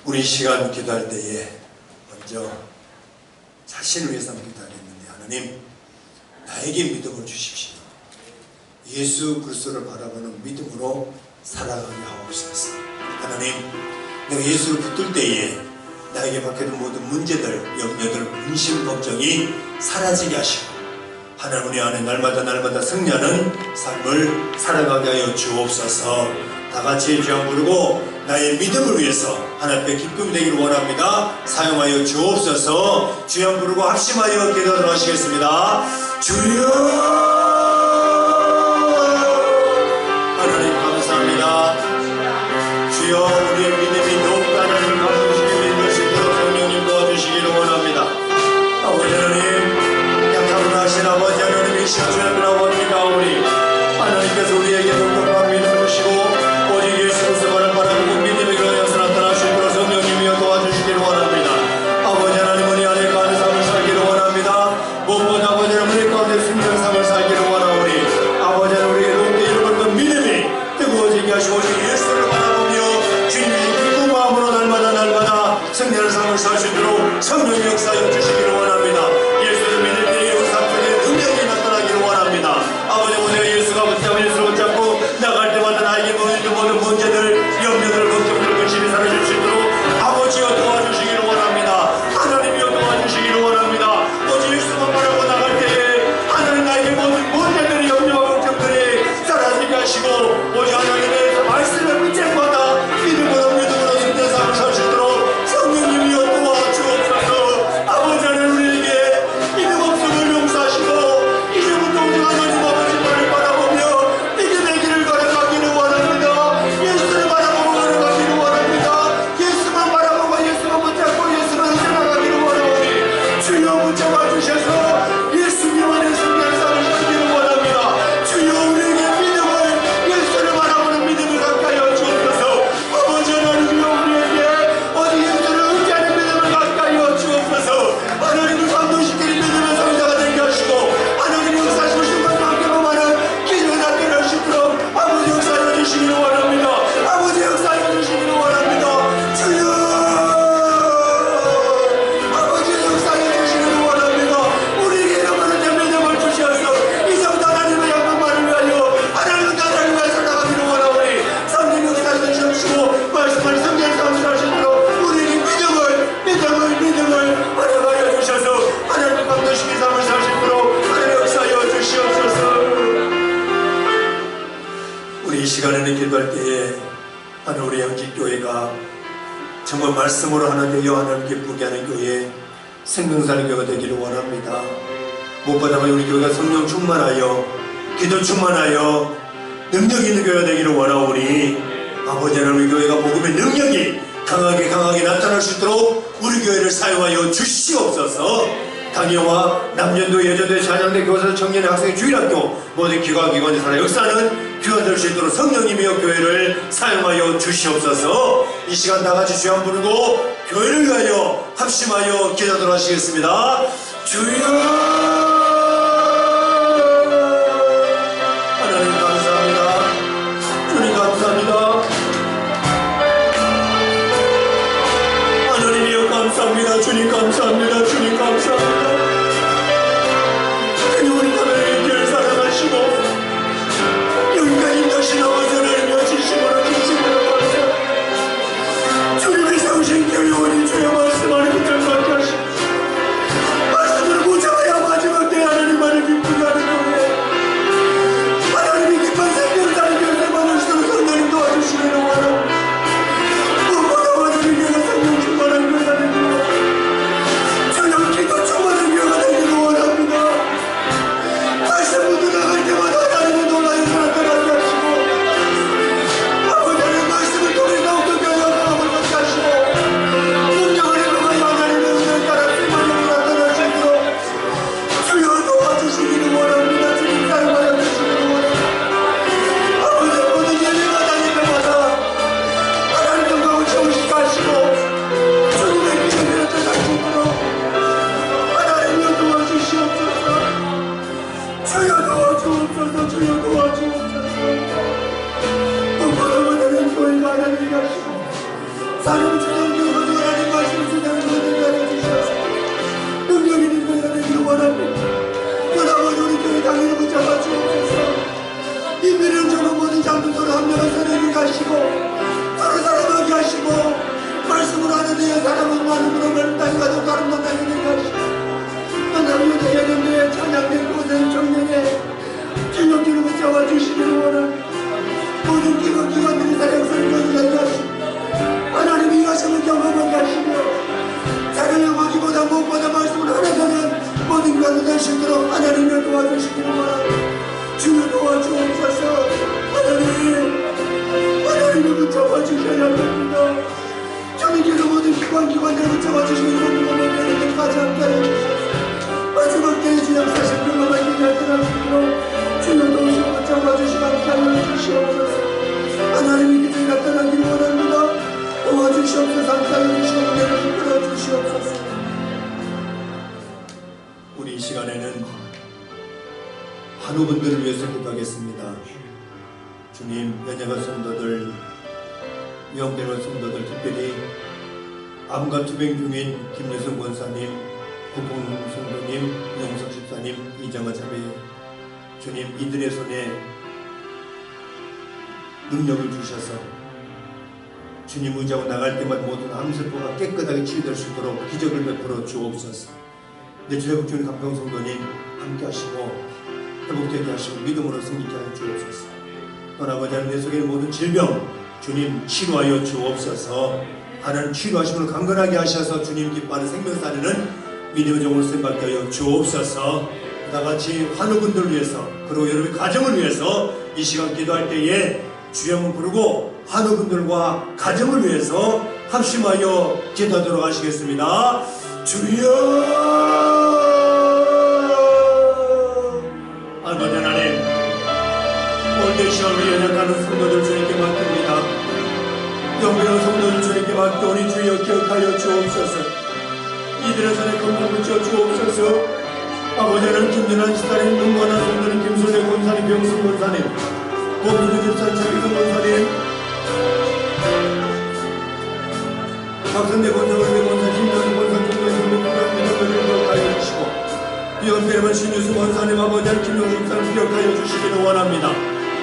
우리 시간 기도할 때에 먼저 자신을 위해서 기도하겠는데, 하나님 나에게 믿음을 주십시오. 예수 그리스도를 바라보는 믿음으로 살아가게 하옵소서. 하나님, 내가 예수를 붙들 때에 나에게 맡겨둔 모든 문제들, 염려들, 근심, 걱정이 사라지게 하시고 하나님 우리 안에 날마다 승리하는 삶을 살아가게 하여 주옵소서. 다같이 주여 부르고 나의 믿음을 위해서 하나님의 기쁨이 되기를 원합니다. 사용하여 주옵소서. 주여 부르고 합심하여 기도하도록 하시겠습니다. 주여, 하나님 감사합니다. 주여, 우리의 믿음이 더욱더 하나님 감동시게 믿을 수 있도록 성령님 도와주시기를 원합니다. 아버지 하나님, 약하신 아버지 하나님, 이 시간 주의 앞에 나옵니다. 우리 하나님께서 우리에게 독특한 믿음을 주시고 오직 예수 그리스도를 바라보고 믿음의 교회에서 나타나시도록 성령님이여 도와주시기를 원합니다. 아버지 하나님, 우리 안에 가는 삶을 살기를 원합니다. 무엇보다 아버지 하나님, 우리 가운데 승리하는 삶을 살기를 원하오니 아버지 하나님, 우리에게 높게 이루어졌던 믿음이 뜨거워지게 하시고 오직 예수를 바라보며 주님의 기쁜 마음으로 날마다 승리하는 삶을 살 수 있도록 성령의 역사여 주시기를 원합니다. 예수를 믿을 때에 역사적인 능력이 나타나기를 원합니다. 아버지, 오늘 예수가 붙잡고 예수를 붙잡고 나갈 때마다 나에게 보이는 모든 문제들, 염려들, 걱정들, 근심이 사라질 수 있도록 아버지여 도와주시기를 원합니다. 하나님이여 도와주시기를 원합니다. 오직 예수만 바라고 나갈 때에 하나님 나에게 모든 문제들이, 염려와 걱정들이 사라지게 하시고 오직 하나님의 말씀을 붙잡고다 믿음으로 승리의 삶을 살 수 있도록 성령님이여 도와주옵소서. 아버지 하나님, 우리에게 믿음 없음을 용서하시고 이제부터 오직 하나님 아버지만을 바라보며 믿음의 길을 걸어가기를 원합니다. 예수를 바라보고 걸어가기를 원합니다. 예수만 바라보고 예수만 붙잡고 예수만 살아가기를 원하오니 주여 붙잡아 주셔서 예수님 안에 승리의 삶을 살기를 원합니다. 주여, 우리에게 믿음을, 예수를 바라보는 믿음을 갖게 하여 주옵소서. 아버지 하나님이여, 우리에게 어디 예수를 의지하는 믿음을 갖게 하여 주옵소서. 하나님을 감동시키는 믿음의 성자가 되게 하시고 하나님의 역사하시고 순간과 함께 보면은 기적이 나타날 수 있도록 아버지 역사하여 주시기를 원합니다. 아버지 역사하여 주시기를 원합니다. 주여, 아버지 역사하여 주시기를 원합니다. 우리에게 이런 믿음을 주셔서 이제부터 하나님의 영광만을 위하여 하나님의 나라를 위하여 살아가기를 원하오니 성령 역사하여 주시고 말씀을 성경에 감수할 수 있도록 우리에게 믿음을 활용하여 주셔서 하나님의 감동시킨 삶을 살 수 있도록 하나님 역사하여 주시옵소서. 우리 이 시간에는 기도할 때에 하나님, 우리 영직교회가 정말 말씀으로 하나 되어 하나님 기쁘게 하는 교회, 생명사는 교회가 되기를 원합니다. 무엇보다 우리 교회가 성령 충만하여 기도 충만하여 능력 있는 교회가 되기를 원하오니 아버지 하나님, 우리 교회가 복음의 능력이 강하게 나타날 수 있도록 우리 교회를 사용하여 주시옵소서. 강의와 남년도, 예전도의 자녀대, 교사, 청년의 학생의 주일학교 모든 기관이 살아 역사는 교회가 될 수 있도록 성령님이여 교회를 사용하여 주시옵소서. 이 시간 다같이 주여 한번 부르고 교회를 위하여 합심하여 기도하도록 하시겠습니다. 주여, 하나님 감사합니다. 주님 감사합니다. 하나님이여 감사합니다. 주님 감사합니다. 주님 감사합니다. 주님, 우리 하나님의 길을 사랑하시고 여기까지 인도하신 아버지 하나님이여 진심으로 감사합니다. 주님의 세우신 교회원이 주의 말씀 안에 붙잡게 하시고 말씀을 붙잡아야 마지막 때 하나님만을 기쁘게 하는 교회, 하나님이 기쁜 생명을 사는 교회를 만들 수 있도록 성령님 도와주시기를 원합니다. 무엇보다 하나님 교회가 성령 충만한 교회가 되기를 원합니다. 주여, 기도 충만 하시고 서로 사랑하게 하시고 말씀으로 하는 데 사람은 많음으로 멸당가도 다름도 나게 하시고 하나님의 예전에 찬양된 곳은 정년에 주여 기름을 잡아주시기를 원합니다. 모든 기관들이 사랑스러운 것을 하시고 하나님이 이하심을 경험하게 하시고 사랑을 하기보다 무엇보다 말씀을 하나가는 모든 것을 될 수 있도록 하나님을 도와주시기를 원합니다. 주여 도와주옵소서. 하나님을 붙잡아주셔야 합니다. 주님께서 모든 기관들을 붙잡아주시는 것을 가지 않게 해주셔서 마지막 때에 주님 사실 평범한 일이 나타나시도록 주여 도우시고 붙잡아주시고 함께 하여 주시옵소서. 하나님이 기적이 나타나기를 원합니다. 도와주시옵소서. 함께 하여 주시고 은혜를 베풀어 주시옵소서. 우리 이 시간에는 한우분들을 위해서 기도하겠습니다. 주님, 연예가 성도들, 명대로 성도들, 특별히 암과 투병 중인 김여성 권사님, 구봉 성도님, 영석 집사님, 이장아 자매, 주님 이들의 손에 능력을 주셔서 주님 의지하고 나갈 때마다 모든 암세포가 깨끗하게 치유될 수 있도록 기적을 베풀어 주옵소서. 내 주회복 주님 감동 성도님 함께 하시고 회복되게 하시고 믿음으로 승리케 하여 주옵소서. 또한 아버지 하나님 내 속에 있는 모든 질병 주님 치료하여 주옵소서. 하나님 치료하심을 강건하게 하셔서 주님 기뻐하는 생명사르는 믿음의 종으로 쓰임받게 하여 주옵소서. 다같이 환우분들을 위해서 그리고 여러분의 가정을 위해서 이 시간 기도할 때에 주영을 부르고 환우분들과 가정을 위해서 합심하여 기도하도록 하시겠습니다. 주여 아버지 하나님, 오늘 시험을 연약하는 성도들 주님께 맡깁니다. 영변한 성도들 주님께 맡겨오니 주여 기억하여 주옵소서. 이들의 손에 건강 붙여 주옵소서. 아버지는 김연한 집사님, 눈먼한 성도님, 김소재 권사님, 병승 권사님, 공주주 집사님, 차기성 권사님, 박선대 권사, 은배 권사, 김연한 권사, 중견 성도님, 기억하여 주시고 비언배만 신유수 권사님, 아버지는 김용수 집사님 기억하여 주시기를 원합니다.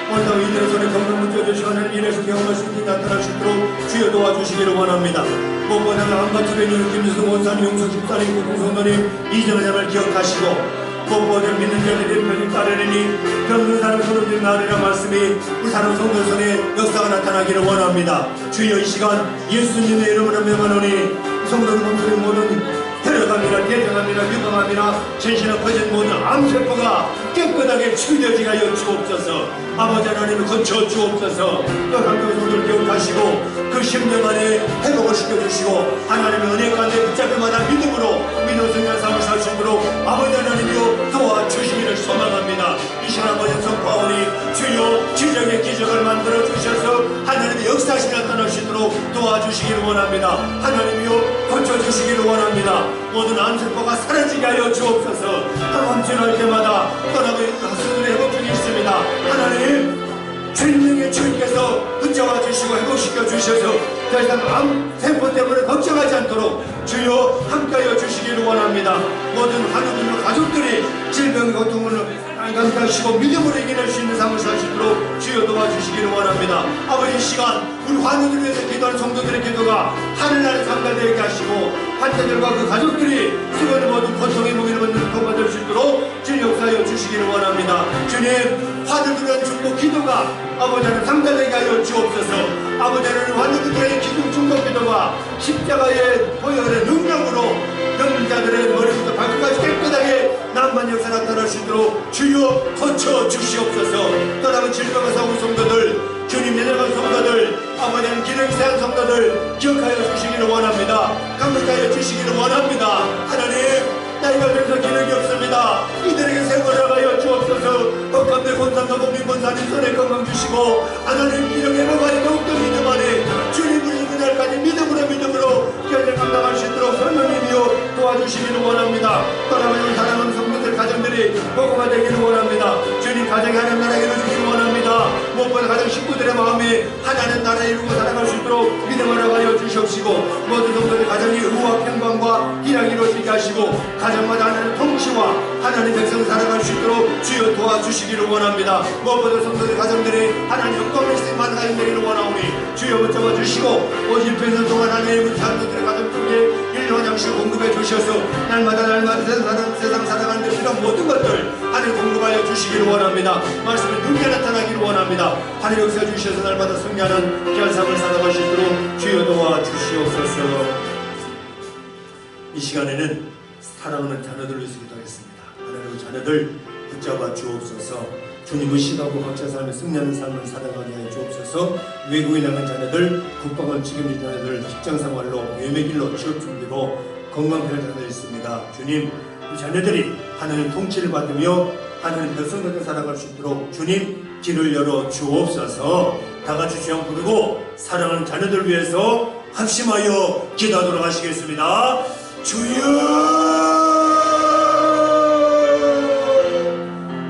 오늘 이들의 손에 건강 붙여주시고 하나님 일하신 경험하신 이 나타날 수 있도록 주여 도와주시기를 원합니다. 무엇보다 한바 투배님, 김유수 원사님, 용석 집사님, 구공성도님, 이정자를 기억하시고 무엇보다 믿는 자들이 편히 따르리니 병든 사람 손을 나으리라 말씀이 그 사람 성도 손에 역사가 나타나기를 원합니다. 주여 이 시간 예수님의 이름으로 명하노니 성도들 몸속의 모든 데려갑니다. 대장합니다. 유방합니다. 전신에 퍼진 모든 암세포가 깨끗하게 치유되게 하여 주옵소서. 아버지 하나님을 거쳐 주옵소서. 또 강경 성도를 기억하시고 그 10년 안에 회복을 시켜주시고 하나님의 은혜 가운데 붙잡을 만한 믿음으로 믿음 승리한 삶을 살 수 있도록 아버지 하나님이여 도와주시기를 소망합니다. 이 시간 아버지 선포하오니 주여 지정의 기적을 만들어 주셔서 하나님의 역사시 나타날 수 있도록 도와주시기를 원합니다. 하나님이여 고쳐주시기를 원합니다. 모든 암세포가 사라지게 하여 주옵소서. 항암치료할 때마다 떠나고 가슴을 회복 중에 있습니다. 하나님 주님의 주님께서 붙잡아 주시고 회복시켜 주셔서 더 이상 암세포 때문에 걱정하지 않도록 주여 함께하여 주시기를 원합니다. 모든 환우들 가족들이 질병의 고통을 감당하시고 믿음으로 이겨낼 수 있는 삶을 사시도록 주여 도와주시기를 원합니다. 아버지 이 시간 우리 환우들을 위해서 기도하는 성도들의 기도가 하늘나라에 상달되게 하시고 환자들과 그 가족들이 수고하는 모든 고통의 무게를 받을 수 있도록 주님 역사하여 주시기를 원합니다. 주님 환우들을 위한 중보 기도가 아버지 하나님 상달되게 하여 주옵소서. 아버지 하나님 환우들의 기둥 중보 기도가 십자가의 보혈의 능력으로 병자들의 머리부터 발끝까지 깨끗하게 낭만 역사 나타날 수 있도록 주여 거쳐 주시옵소서. 떠나는 질병을 사온 성도들 주님 예정한 성도들 아버지 하나님 기능이 세한 성도들 기억하여 주시기를 원합니다. 감격하여 주시기를 원합니다. 하나님 나이가 들어서 기능이 없습니다. 이들에게 생활을 하여 주옵소서. 덕감대 권사가 복민 권사님 손에 건강 주시고 하나님 기능 회복하니 더욱더 믿음 안에 주님을 이는 날까지 믿음으로 결정 감당할 수 있도록 성령님이여 도와주시기를 원합니다. 떠나가는 사랑하는 성도들 가정들이 복음화 되기를 원합니다. 주님 가정이 하나님 나라 이루어지기를 원합니다. 무엇보다 가정 식구들의 마음이 하나님 나라 이루고 살아갈 수 있도록 믿음을 하여 주시옵시고 모든 성도들 가정이 의와 평강과 희락이 이루어지게 하시고 가정마다 하나님의 통치와 하나님의 백성 살아갈 수 있도록 주여 도와주시기를 원합니다. 무엇보다 성도들 가정들이 하나님 영광의 생만 가정되기를 원하오니 주여 붙잡아 주시고 오직 평생 동안 하나님의 사람들의 가정 속에 일용할 양식을 공급해 주셔서 날마다 세상 살아가는 데 필요한 모든 것들 하나님 공급하여 주시기를 원합니다. 말씀을 눈에 나타나기를 원합니다. 하나님 역사 주셔서 날마다 승리하는 귀한 삶을 살아갈 수 있도록 주여 도와주시옵소서. 이 시간에는 사랑하는 자녀들을 위해서 기도하겠습니다. 하나님 자녀들 붙잡아 주옵소서. 주님을 시하고 각자 삶의 승리하는 삶을 살아가게 하여 주옵소서. 외국에 나간 자녀들, 국방을 책임진 자녀들, 직장생활로 외매 길로 취업 준비로 건강할 자녀들이 있습니다. 주님, 이 자녀들이 하나님 통치를 받으며 하나님 백성들과 살아갈 수 있도록 주님 길을 열어 주옵소서. 다같이 주여 부르고 사랑하는 자녀들 위해서 합심하여 기도하도록 하시겠습니다. 주여!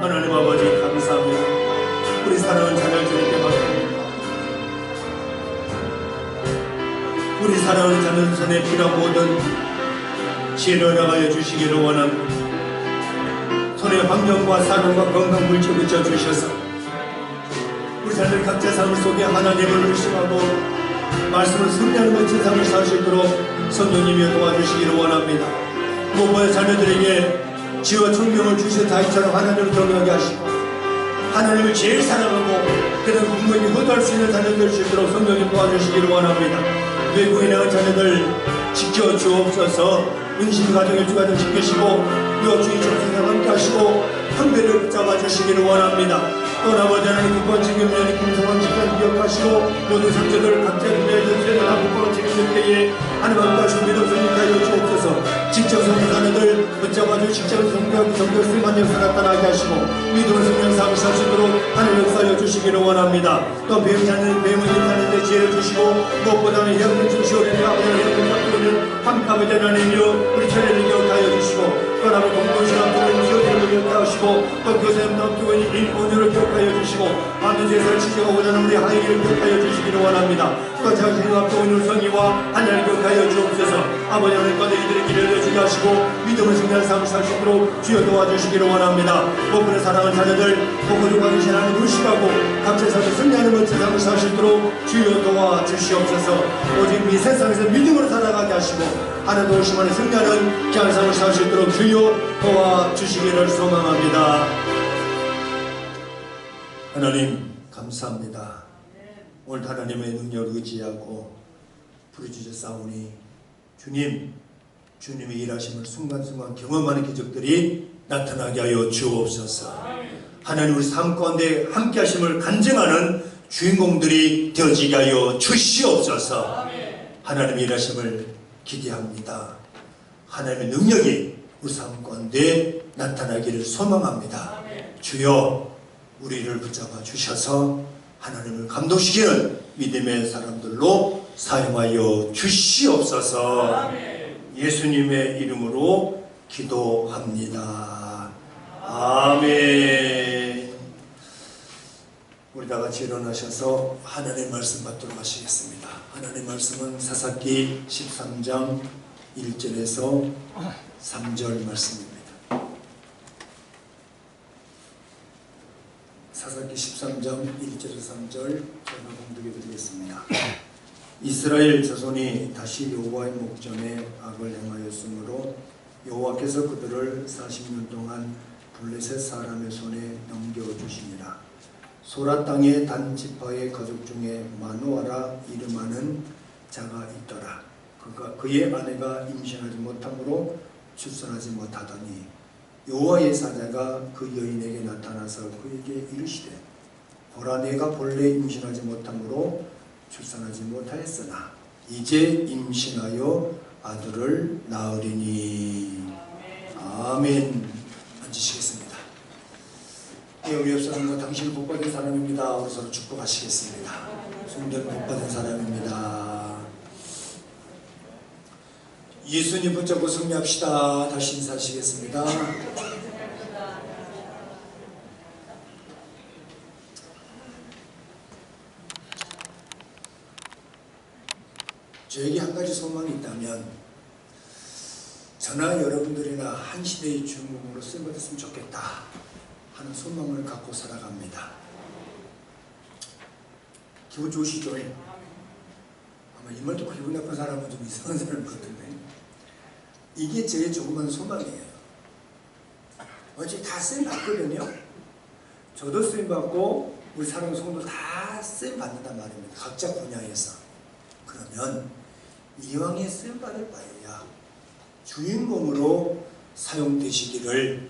하나님 아버지 감사합니다. 우리 사랑하는 자녀를 주님께 맡깁니다. 우리 사랑하는 자녀들 손에 필요한 모든 지혜를 허락하여 주시기를 원합니다. 손에 환경과 사랑과 건강 물질 붙여 주셔서 우리 자녀들 각자 삶을 속에 하나님을 의심하고 말씀을 승리하는 멋진 삶을 살 수 있도록 성령님이 도와주시기를 원합니다. 무엇보다 자녀들에게 지혜와 총명을 주신 다윗처럼 하나님을 경외하게 하시고 하나님을 제일 사랑하고 그런 분명히 효도할 수 있는 자녀들 될 수 있도록 성령님 도와주시기를 원합니다. 외국에 나간 자녀들 지켜주옵소서. 은신 가정의 주가정 지키시고 유업주의 정신과 함께 하시고 한배를 붙잡아 주시기를 원합니다. 또 아버지 하나님 국방 책임자님 김성환 집사님 기억하시고 모든 성도들 각자 분야에서 최선한 국방을 책임질 때에 하나님 함께 하시고 믿음 성립하여 주옵소서. 직장 성도 자녀들 붙잡아 주 직장 성도하고 성도 승만 역사 나타나게 하시고 믿음을 성령 삶을 살 수 있도록 하나님 역사하여 주시기를 원합니다. 또 배움자는 배움을 인하는데 지혜를 주시고 무엇보다는 영능 주시오 아버지는 영능 잡고는 함께하며 되나님이여 우리 천혜를 기억하여 주시고 또 나무 공동시간 동안 기억을 기억하시고 또 교사님 남교원이 오늘을 기억하여 주시고 많은 제사를 지켜오고자 하는 우리 하이를 기억하여 주시기를 원합니다. 또 자신의 앞에 오늘 성의와 하나님을 기억하여 주옵소서. 아버지 하나님 가운데 이들의 길을 열어주게 하시고 믿음을 승리하는 삶을 살 수 있도록 주여 도와주시기를 원합니다. 무엇보다 사랑하는 자녀들 복고족과 계신 하나님 의식하고 각자 삶을 승리하는 멋진 삶을 살 수 있도록 주여 도와주시옵소서. 오직 이 세상에서 믿음으로 살아가게 하시고 하나님 오시만에 승리하는 귀한 삶을 살 수 있도록 주여 도와주시기를 소망합니다. 하나님 감사합니다. 오늘 하나님의 능력을 의지하고 부르주셨사오니 주님의 일하심을 순간순간 경험하는 기적들이 나타나게 하여 주옵소서. 하나님 우리 삶 가운데 함께 하심을 간증하는 주인공들이 되어지게 하여 주시옵소서. 하나님의 일하심을 기대합니다. 하나님의 능력이 우리 삶 가운데 나타나기를 소망합니다. 주여 우리를 붙잡아 주셔서 하나님을 감동시키는 믿음의 사람들로 사용하여 주시옵소서. 예수님의 이름으로 기도합니다. 아멘. 우리 다같이 일어나셔서 하나님의 말씀 받도록 하시겠습니다. 하나님의 말씀은 사사기 13장 1절에서 3절 말씀입니다. 사사기 13장 1절에서 3절 제가 봉독해 드리겠습니다. 이스라엘 자손이 다시 여호와의 목전에 악을 행하였으므로 여호와께서 그들을 40년 동안 블레셋 사람의 손에 넘겨주시니라. 소라 땅의 단 지파의 가족 중에 마노아라 이름하는 자가 있더라. 그의 아내가 임신하지 못함으로 출산하지 못하더니 여호와의 사자가 그 여인에게 나타나서 그에게 이르시되 보라 내가 본래 임신하지 못함으로 출산하지 못하였으나 이제 임신하여 아들을 낳으리니. 아멘. 앉으시겠습니다. 우리 옆 사람과 당신을 복받은 사람입니다. 우리 서로 축복하시겠습니다. 성전 복받은 사람입니다. 예수님 붙잡고 승리합시다. 다시 인사하시겠습니다. 저에게 한 가지 가지 소망이 있다면 저나 여러분들이나 한 시대의 주인공으로 쓰임받았으면 좋겠다 하는 소망을 갖고 살아갑니다. 기분 좋으시죠? 아마 이 말 듣고 기분 나쁜 사람은 좀 이상한 사람 같은데 이게 제 조그만 소망이에요. 어차피 다 쓰임받거든요. 저도 쓰임받고 우리 사랑하는 성도들 다 쓰임받는단 말입니다. 각자 분야에서. 그러면 이왕에 쓰임받을 바에야 주인공으로 사용되시기를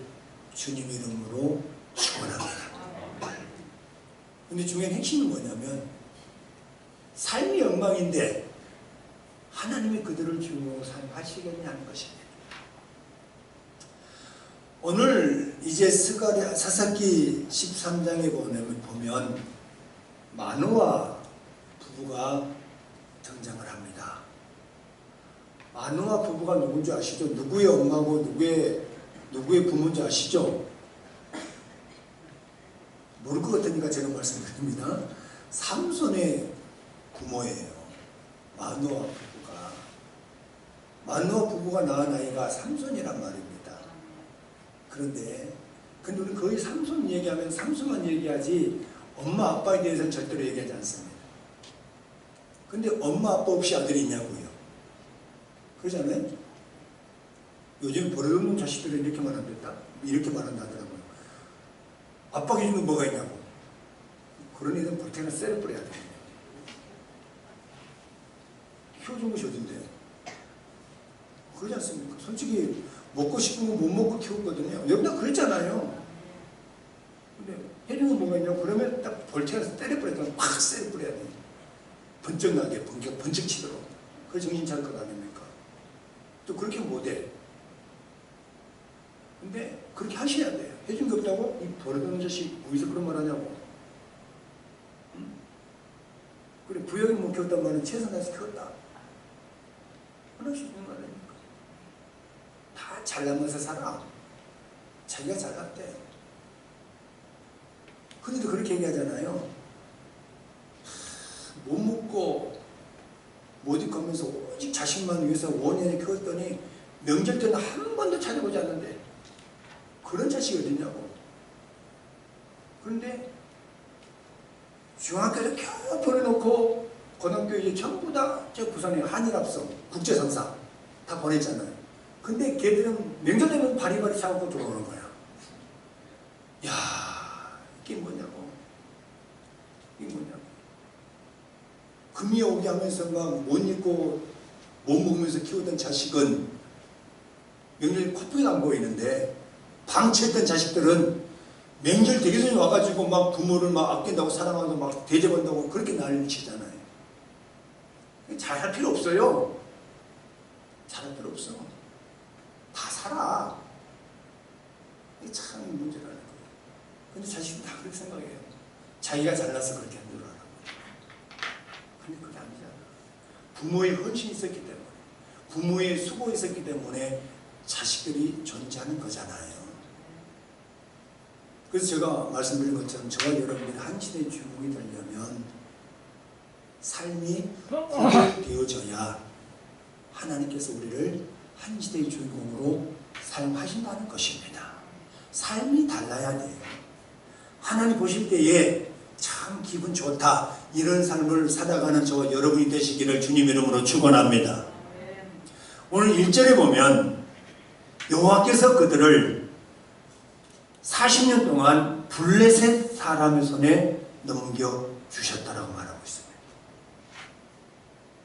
주님 이름으로 축원합니다. 근데 중요한 핵심은 뭐냐면 삶이 엉망인데 하나님이 그들을 주인공으로 사용하시겠냐는 것입니다. 오늘 이제 사사기 13장에 보면 마노아 부부가 등장을 합니다. 마노아 부부가 누군지 아시죠? 누구의 엄마고 누구의 부모인지 아시죠? 모를 것 같으니까 제가 말씀드립니다. 삼손의 부모예요. 마노아 부부가 낳은 아이가 삼손이란 말입니다. 그런데 우리 거의 삼손 얘기하면 삼손만 얘기하지 엄마 아빠에 대해서는 절대로 얘기하지 않습니다. 근데 엄마 아빠 없이 아들이 있냐고요. 그러잖아요. 요즘 버릇없는 자식들은 이렇게 말한다. 이렇게 말한다더라고요. 아빠 기준은 뭐가 있냐고. 그런 애들은 볼테나 쎄를 뿌려야 돼요. 키워준 것이 어딘데? 그러지 않습니까? 솔직히 먹고 싶은 거 못 먹고 키웠거든요. 여러분 다 그랬잖아요. 근데 혜린은 뭐가 있냐고. 그러면 딱 볼테나서 때려 뿌려야 팍 쎄를 뿌려야 돼요. 번쩍 나게 번쩍 치도록. 그 정신 차릴 것 아닙니까? 또 그렇게 못해. 근데 그렇게 하셔야 돼요. 해준 게 없다고? 이 버릇없는 자식 어디서 그런 말 하냐고. 응? 그래 부역이 못 키웠단 말은 최선에서 키웠다. 하나씩 있는 거 아닙니까? 다 잘나면서 살아. 자기가 잘났대. 근데도 그렇게 얘기하잖아요. 못 먹고 못 입고 하면서 오직 자식만 위해서 5년을 키웠더니 명절 때는 한 번도 찾아보지 않는데 그런 자식이 어딨냐고. 그런데 중학교에서 겨우 보내놓고 고등학교 이제 전부 다 저 부산에 한일합성 국제선사 다 보냈잖아요. 근데 걔들은 명절 되면 바리바리 차고 들어오는 거야. 야, 이게 뭐냐고. 이게 뭐냐고. 금이 오게 하면서 막 못 입고 못 먹으면서 키우던 자식은 명절에 코뿔이가 안 보이는데 방치했던 자식들은 명절 되기 전에 와가지고 막 부모를 막 아낀다고 사랑하고 막 대접한다고 그렇게 난리 치잖아요. 잘할 필요 없어요. 잘할 필요 없어. 다 살아. 이게 참 문제라는 거예요. 근데 자식은 다 그렇게 생각해요. 자기가 잘나서 그렇게 힘들어하라고. 근데 그게 아니잖아. 부모의 헌신이 있었기 때문에, 부모의 수고가 있었기 때문에 자식들이 존재하는 거잖아요. 그래서 제가 말씀드린 것처럼 저와 여러분들이 한 시대의 주인공이 되려면 삶이 구별되어져야 하나님께서 우리를 한 시대의 주인공으로 사용하신다는 것입니다. 삶이 달라야 돼요. 하나님 보실 때에 참 기분 좋다 이런 삶을 살아가는 저와 여러분이 되시기를 주님 이름으로 축원합니다. 오늘 1절에 보면 여호와께서 그들을 40년 동안 블레셋 사람의 손에 넘겨주셨다라고 말하고 있습니다.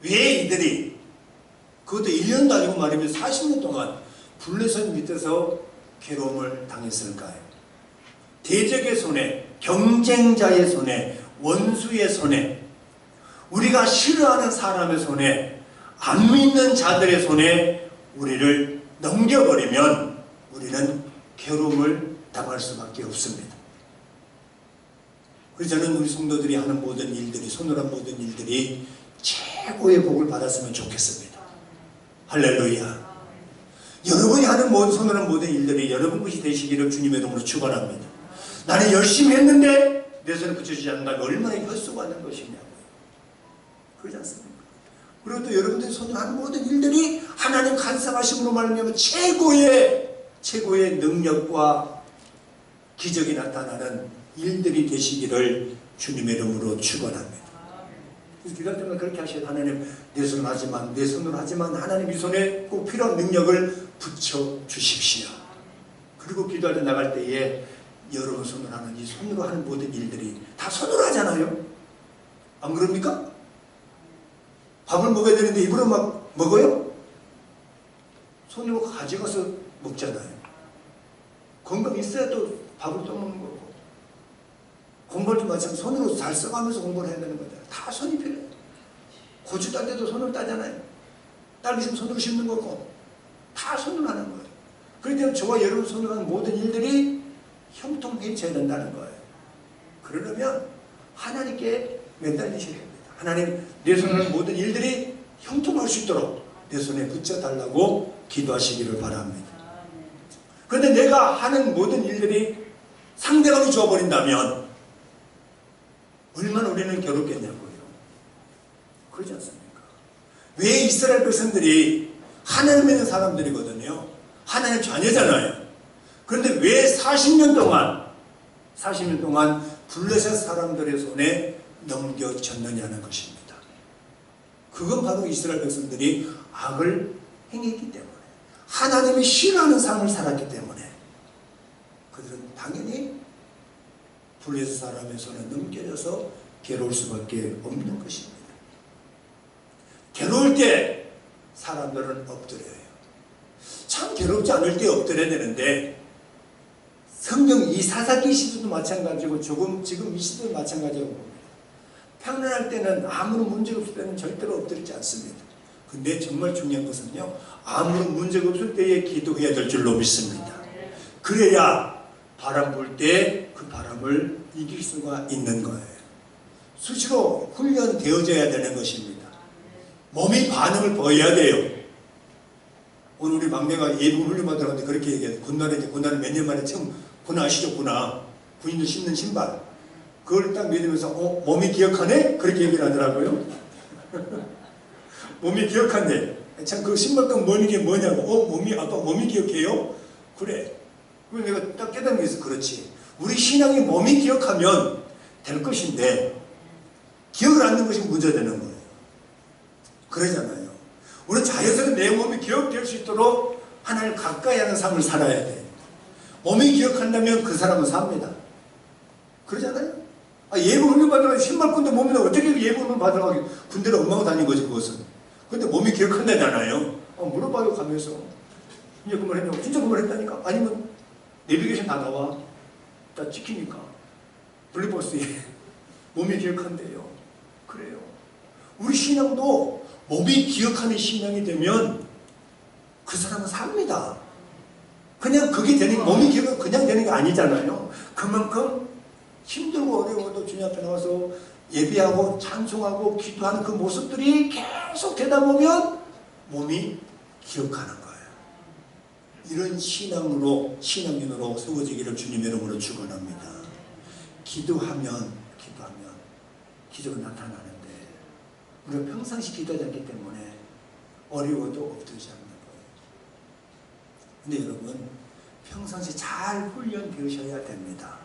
왜 이들이 그것도 1년도 아니고 말이면 40년 동안 블레셋 밑에서 괴로움을 당했을까요? 대적의 손에, 경쟁자의 손에, 원수의 손에, 우리가 싫어하는 사람의 손에, 안 믿는 자들의 손에 우리를 넘겨버리면 우리는 괴로움을 당할 수밖에 없습니다. 그래서 저는 우리 성도들이 하는 모든 일들이, 손으로 한 모든 일들이 최고의 복을 받았으면 좋겠습니다. 할렐루야. 여러분이 하는 모든 손으로 한 모든 일들이 여러분 것이 되시기를 주님의 이름으로 축원합니다. 나는 열심히 했는데 내 손에 붙여지지 않는다면 얼마나 헛수고하는 것이냐고요. 그러지 않습니까? 그리고 또 여러분들이 손으로 하는 모든 일들이 하나님 간섭하심으로 말미암아 최고의 능력과 기적이 나타나는 일들이 되시기를 주님의 이름으로 축원합니다. 기도할 때마다 그렇게 하셔야 하나님 내 손으로 하지만 하나님 이 손에 꼭 필요한 능력을 붙여 주십시오. 그리고 기도할 때 나갈 때에 여러분 손으로 하는 이 손으로 하는 모든 일들이 다 손으로 하잖아요. 안 그럽니까? 밥을 먹어야 되는데 입으로 막 먹어요? 손으로 가져가서 먹잖아요. 건강 있어야 또 밥을 또 먹는 거고. 공부할 때 마찬가지로 손으로 잘 써가면서 공부를 해야 되는 거잖아요. 다 손이 필요해요. 고추 딸 때도 손으로 따잖아요. 딸기 좀 손으로 씹는 거고. 다 손으로 하는 거예요. 그렇기 때문에 저와 여러분 손으로 하는 모든 일들이 형통해져야 된다는 거예요. 그러려면 하나님께 매달리셔야 됩니다. 하나님, 내 손으로 하는 모든 일들이 형통할 수 있도록 내 손에 붙여달라고 기도하시기를 바랍니다. 그런데 내가 하는 모든 일들이 상대방이 주어버린다면 얼마나 우리는 괴롭겠냐고요. 그러지 않습니까? 왜 이스라엘 백성들이 하나님 믿는 사람들이거든요. 하나님 자녀잖아요. 그런데 왜 40년 동안 블레셋 사람들의 손에 넘겨졌느냐는 것입니다. 그건 바로 이스라엘 백성들이 악을 행했기 때문에, 하나님이 싫어하는 삶을 살았기 때문에 그들은 당연히 블레셋 사람의 손에 넘겨져서 괴로울 수밖에 없는 것입니다. 괴로울 때 사람들은 엎드려요. 참 괴롭지 않을 때 엎드려야 되는데, 성경 이 사사기 시대도 마찬가지고 지금 이 시대도 마찬가지라고 봅니다. 평안할 때는 아무런 문제가 없을 때는 절대로 엎드리지 않습니다. 근데 정말 중요한 것은요, 아무런 문제가 없을 때에 기도해야 될 줄로 믿습니다. 그래야 바람 불 때 그 바람을 이길 수가 있는 거예요. 수시로 훈련되어져야 되는 것입니다. 몸이 반응을 보여야 돼요. 오늘 우리 막내가 예비 훈련 받으러는데 그렇게 얘기해요. 군날에 몇 년 만에 처음 군화 아시죠? 군인들 신는 신발. 그걸 딱 믿으면서 몸이 기억하네? 그렇게 얘기를 하더라고요. 몸이 기억한대. 참 그 신발끈 뭐는 게 뭐냐고. 아빠 몸이 기억해요? 그래. 그래서 내가 딱 깨닫는 게 있어. 그렇지. 우리 신앙이 몸이 기억하면 될 것인데 기억을 안 하는 것이 문제되는 거예요. 그러잖아요. 우리는 자연스럽게 내 몸이 기억될 수 있도록 하나님을 가까이 하는 삶을 살아야 돼요. 몸이 기억한다면 그 사람은 삽니다. 그러잖아요. 예부 훈련 받으러 신발끈도 몸에 어떻게 예부 훈련 받으러 가기 군대를 엉망으로 다닌 거지 그것은. 근데 몸이 기억한다잖아요. 물어봐요 가면서. 이제 그 말 했냐고. 진짜 그 말 했다니까. 아니면 내비게이션 다 나와. 다 찍히니까. 블랙박스에 몸이 기억한대요. 그래요. 우리 신앙도 몸이 기억하는 신앙이 되면 그 사람은 삽니다. 그냥 그게 되는, 몸이 기억은 그냥 되는 게 아니잖아요. 그만큼 힘들고 어려워도 주님 앞에 나와서 예배하고 찬송하고 기도하는 그 모습들이 계속 되다 보면 몸이 기억하는 거예요. 이런 신앙인으로 세워지기를 주님의 이름으로 축원합니다. 기도하면 기적은 나타나는데 우리가 평상시 기도하지 않기 때문에 어려워도 엎드리지 않는 거예요. 근데 여러분, 평상시 잘 훈련되셔야 됩니다.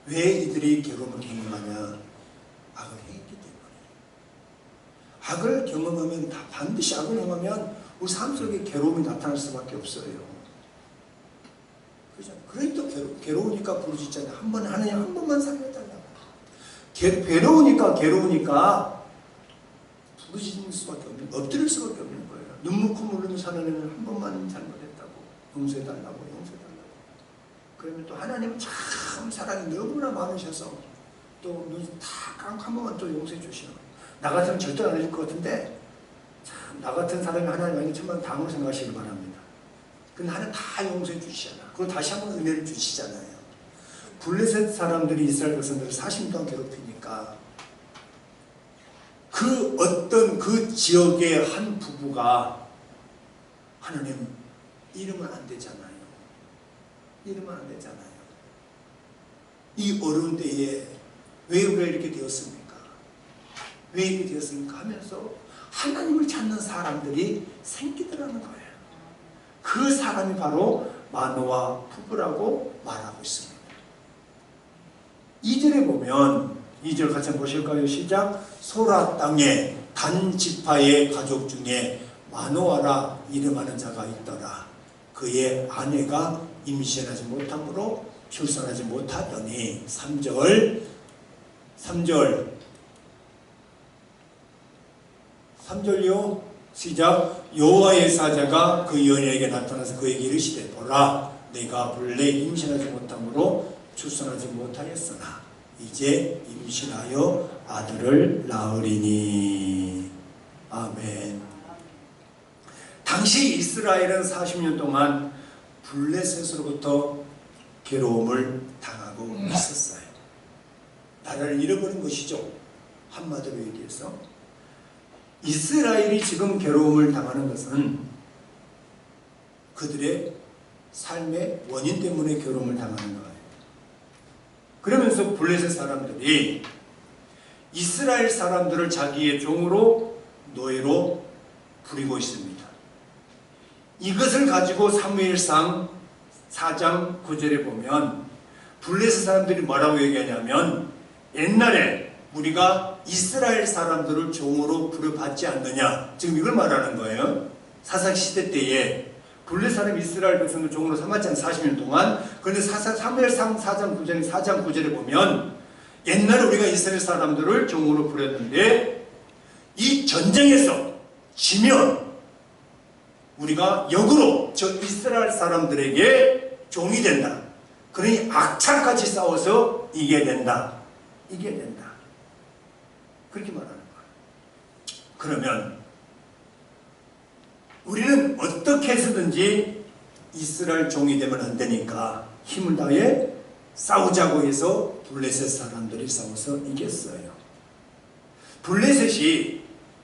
왜 이들이 괴로움을 경험하냐? 악을 행했기 때문에. 악을 경험하면 반드시 악을 경험하면 우리 삶 속에 괴로움이 나타날 수밖에 없어요. 그러니까 괴로우니까 부르짖잖아요. 하나님 한 번만 살려달라고. 괴로우니까 부르짖는 수밖에 없는, 엎드릴 수밖에 없는 거예요. 눈물 콧물 흘리는 하나님은 한 번만 잘못했다고 용서해달라고. 그러면 또 하나님은 참 사랑이 너무나 많으셔서 또 눈 다 한 번만 또 용서해 주시오. 나 같으면 절대 안 해줄 것 같은데 참 나 같은 사람이 하나님 천만 다음으로 생각하시길 바랍니다. 근데 하나님 다 용서해 주시잖아. 그리고 다시 한번 은혜를 주시잖아요. 블레셋 사람들이 이스라엘 백성들을 40년 동안 괴롭히니까 그 어떤 그 지역의 한 부부가 하나님 이러면 안 되잖아요. 이 어려운 때에 왜 우리가 이렇게 되었습니까? 하면서 하나님을 찾는 사람들이 생기더라는 거예요. 그 사람이 바로 마노아 부부라고 말하고 있습니다. 2절에 보면 2절 같이 한번 보실까요? 시작. 소라 땅에 단 지파의 가족 중에 마노아라 이름하는 자가 있더라. 그의 아내가 임신하지 못함으로 출산하지 못하더니 3절요. 시작. 여호와의 사자가 그 여인에게 나타나서 그에게 이르시되 보라 내가 본래 임신하지 못함으로 출산하지 못하였으나 이제 임신하여 아들을 낳으리니. 아멘. 당시 이스라엘은 40년 동안 블레셋으로부터 괴로움을 당하고 있었어요. 나라를 잃어버린 것이죠. 한마디로 얘기해서 이스라엘이 지금 괴로움을 당하는 것은 그들의 삶의 원인 때문에 괴로움을 당하는 거예요. 그러면서 블레셋 사람들이 이스라엘 사람들을 자기의 종으로 노예로 부리고 있습니다. 이것을 가지고 사무엘상 4장 9절에 보면 블레셋 사람들이 뭐라고 얘기하냐면 옛날에 우리가 이스라엘 사람들을 종으로 부려받지 않느냐, 지금 이걸 말하는 거예요. 사사시대 때에 블레셋 사람 이스라엘 백성들 종으로 삼았잖아요. 40년 동안. 그런데 사무엘상 4장 9절에 보면 옛날에 우리가 이스라엘 사람들을 종으로 부렸는데 이 전쟁에서 지면 우리가 역으로 저 이스라엘 사람들에게 종이 된다. 그러니 악착같이 싸워서 이겨야 된다. 이겨야 된다. 그렇게 말하는 거예요. 그러면 우리는 어떻게 해서든지 이스라엘 종이 되면 안 되니까 힘을 다해 싸우자고 해서 블레셋 사람들이 싸워서 이겼어요. 블레셋이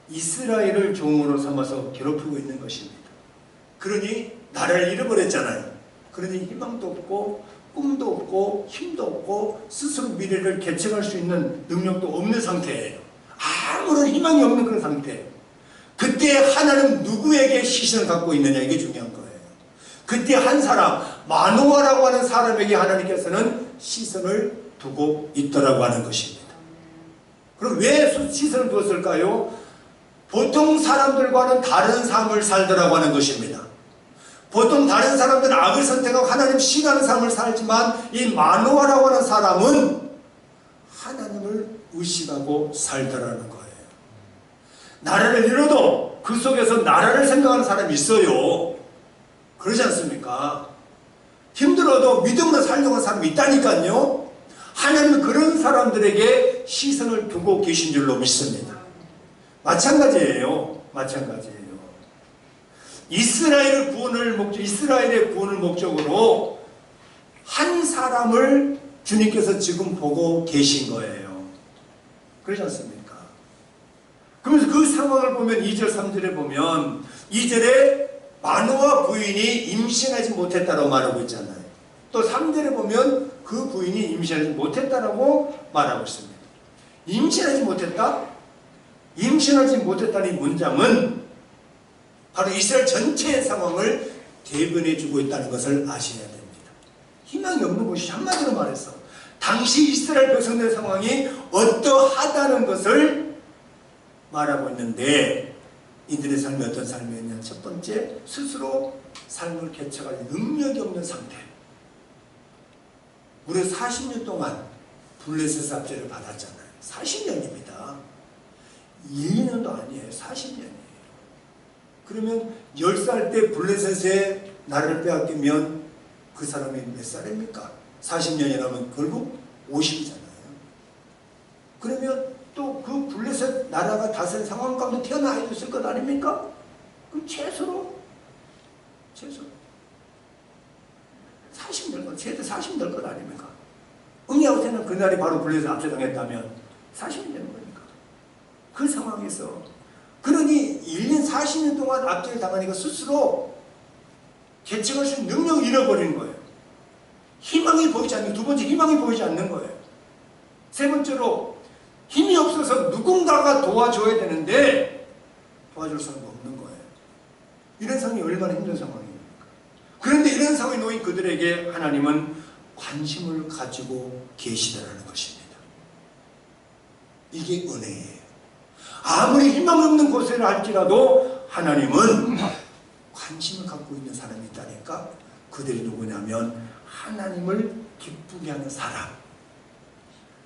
이스라엘을 종으로 삼아서 괴롭히고 있는 것입니다. 그러니 나라를 잃어버렸잖아요. 그러니 희망도 없고 꿈도 없고 힘도 없고 스스로 미래를 개척할 수 있는 능력도 없는 상태예요. 아무런 희망이 없는 그런 상태예요. 그때 하나님 누구에게 시선을 갖고 있느냐, 이게 중요한 거예요. 그때 한 사람, 마노아라고 하는 사람에게 하나님께서는 시선을 두고 있더라고 하는 것입니다. 그럼 왜 시선을 두었을까요? 보통 사람들과는 다른 삶을 살더라고 하는 것입니다. 보통 다른 사람들은 악을 선택하고 하나님 싫어하는 삶을 살지만 이 마노아라고 하는 사람은 하나님을 의식하고 살더라는 거예요. 나라를 잃어도 그 속에서 나라를 생각하는 사람이 있어요. 그러지 않습니까? 힘들어도 믿음으로 살려고 하는 사람이 있다니까요. 하나님은 그런 사람들에게 시선을 두고 계신 줄로 믿습니다. 마찬가지예요. 마찬가지예요. 이스라엘의 구원을 목적으로 한 사람을 주님께서 지금 보고 계신 거예요. 그렇지 않습니까? 그러면서 그 상황을 보면 2절 3절에 보면 2절에 마노아 부인이 임신하지 못했다고 말하고 있잖아요. 또 3절에 보면 그 부인이 임신하지 못했다라고 말하고 있습니다. 임신하지 못했다? 임신하지 못했다는 문장은 바로 이스라엘 전체의 상황을 대변해 주고 있다는 것을 아셔야 됩니다. 희망이 없는 것이 한마디로 말해서 당시 이스라엘 백성들의 상황이 어떠하다는 것을 말하고 있는데 이들의 삶이 어떤 삶이었냐. 첫 번째, 스스로 삶을 개척할 능력이 없는 상태. 무려 40년 동안 블레셋 압제를 받았잖아요. 40년입니다. 1년도 아니에요. 40년이에요. 그러면 10살 때 블레셋의 나라를 빼앗기면 그 사람이 몇 살입니까? 40년이라면 결국 50이잖아요. 그러면 또 그 블레셋 나라가 다스린 상황 가운데 태어난 아이도 있을 것 아닙니까? 그럼 최소 40년, 최대 40년 될 것 아닙니까? 응야후테는 그날이 바로 블레셋 압제당했다면 40년 되는 거니까. 그 상황에서 그러니 1년 40년 동안 압제를 당하니까 스스로 개척할 수 있는 능력을 잃어버리는 거예요. 희망이 보이지 않는, 두 번째 희망이 보이지 않는 거예요. 세 번째로 힘이 없어서 누군가가 도와줘야 되는데 도와줄 사람도 없는 거예요. 이런 상황이 얼마나 힘든 상황입니까? 그런데 이런 상황에 놓인 그들에게 하나님은 관심을 가지고 계시다라는 것입니다. 이게 은혜예요. 아무리 희망 없는 곳에라 할지라도 하나님은 관심을 갖고 있는 사람이 있다니까. 그들이 누구냐면 하나님을 기쁘게 하는 사람.